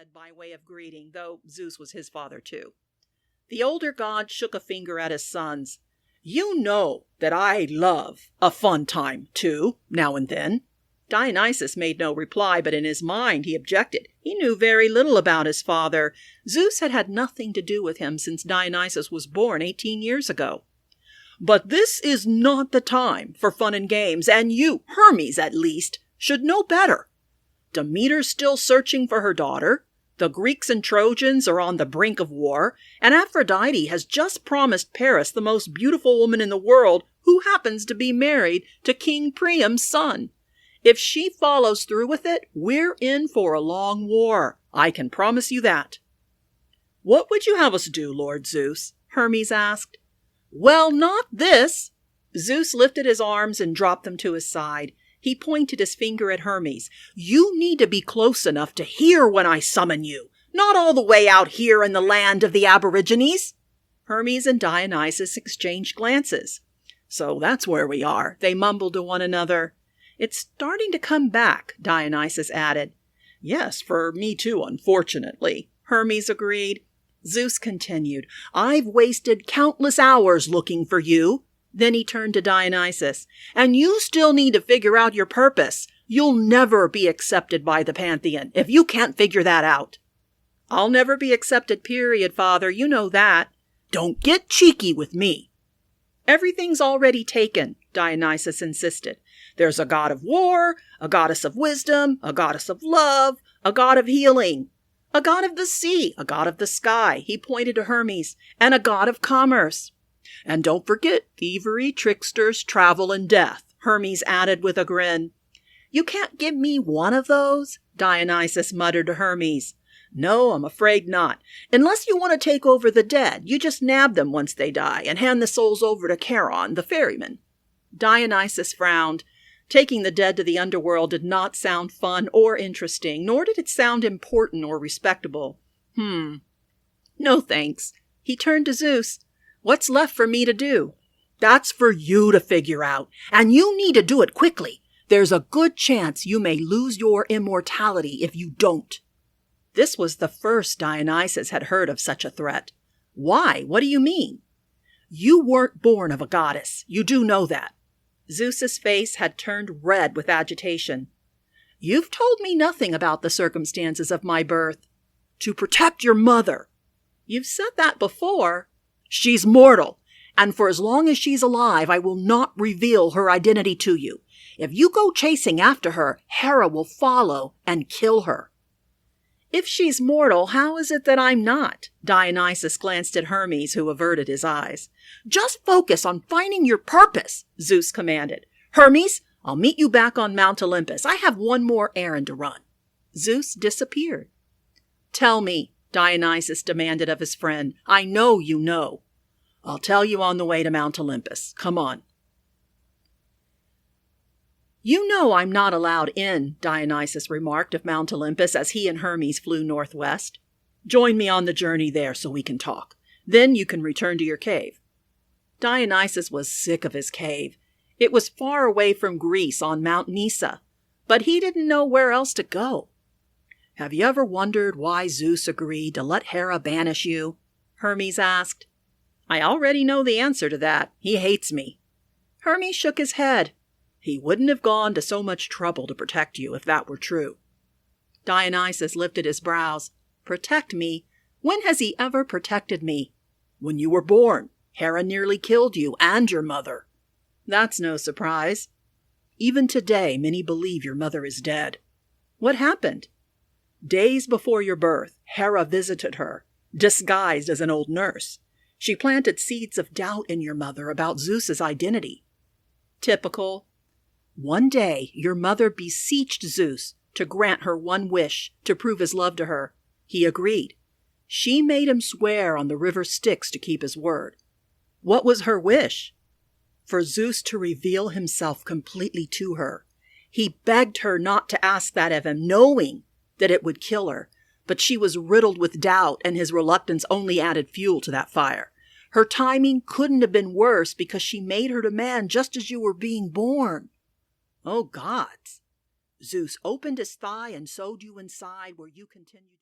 said by way of greeting, though Zeus was his father too. The older god shook a finger at his sons. You know that I love a fun time, too, now and then. Dionysus made no reply, but in his mind he objected. He knew very little about his father. Zeus had had nothing to do with him since Dionysus was born 18 years ago. But this is not the time for fun and games, and you, Hermes at least, should know better. Demeter's still searching for her daughter. The Greeks and Trojans are on the brink of war, and Aphrodite has just promised Paris the most beautiful woman in the world, who happens to be married to King Priam's son. If she follows through with it, we're in for a long war. I can promise you that. What would you have us do, Lord Zeus? Hermes asked. Well, not this. Zeus lifted his arms and dropped them to his side. He pointed his finger at Hermes. You need to be close enough to hear when I summon you, not all the way out here in the land of the Aborigines. Hermes and Dionysus exchanged glances. So that's where we are, they mumbled to one another. It's starting to come back, Dionysus added. Yes, for me too, unfortunately, Hermes agreed. Zeus continued, I've wasted countless hours looking for you. Then he turned to Dionysus. And you still need to figure out your purpose. You'll never be accepted by the Pantheon if you can't figure that out. I'll never be accepted, period, Father. You know that. Don't get cheeky with me. Everything's already taken, Dionysus insisted. There's a god of war, a goddess of wisdom, a goddess of love, a god of healing, a god of the sea, a god of the sky, he pointed to Hermes, and a god of commerce. And don't forget thievery, tricksters, travel, and death, Hermes added with a grin. You can't give me one of those, Dionysus muttered to Hermes. No, I'm afraid not. Unless you want to take over the dead, you just nab them once they die and hand the souls over to Charon, the ferryman. Dionysus frowned. Taking the dead to the underworld did not sound fun or interesting, nor did it sound important or respectable. No thanks. He turned to Zeus. What's left for me to do? That's for you to figure out, and you need to do it quickly. There's a good chance you may lose your immortality if you don't. This was the first Dionysus had heard of such a threat. Why? What do you mean? You weren't born of a goddess. You do know that. Zeus's face had turned red with agitation. You've told me nothing about the circumstances of my birth. To protect your mother. You've said that before. She's mortal, and for as long as she's alive, I will not reveal her identity to you. If you go chasing after her, Hera will follow and kill her. If she's mortal, how is it that I'm not? Dionysus glanced at Hermes, who averted his eyes. Just focus on finding your purpose, Zeus commanded. Hermes, I'll meet you back on Mount Olympus. I have one more errand to run. Zeus disappeared. Tell me, Dionysus demanded of his friend. I know you know. I'll tell you on the way to Mount Olympus. Come on. You know I'm not allowed in, Dionysus remarked of Mount Olympus as he and Hermes flew northwest. Join me on the journey there so we can talk. Then you can return to your cave. Dionysus was sick of his cave. It was far away from Greece on Mount Nysa, but he didn't know where else to go. Have you ever wondered why Zeus agreed to let Hera banish you? Hermes asked. I already know the answer to that. He hates me. Hermes shook his head. He wouldn't have gone to so much trouble to protect you if that were true. Dionysus lifted his brows. Protect me? When has he ever protected me? When you were born, Hera nearly killed you and your mother. That's no surprise. Even today, many believe your mother is dead. What happened? Days before your birth, Hera visited her, disguised as an old nurse. She planted seeds of doubt in your mother about Zeus's identity. Typical. One day, your mother beseeched Zeus to grant her one wish to prove his love to her. He agreed. She made him swear on the river Styx to keep his word. What was her wish? For Zeus to reveal himself completely to her. He begged her not to ask that of him, knowing that it would kill her, but she was riddled with doubt, and his reluctance only added fuel to that fire. Her timing couldn't have been worse because she made her demand just as you were being born. Oh, gods! Zeus opened his thigh and sewed you inside where you continued.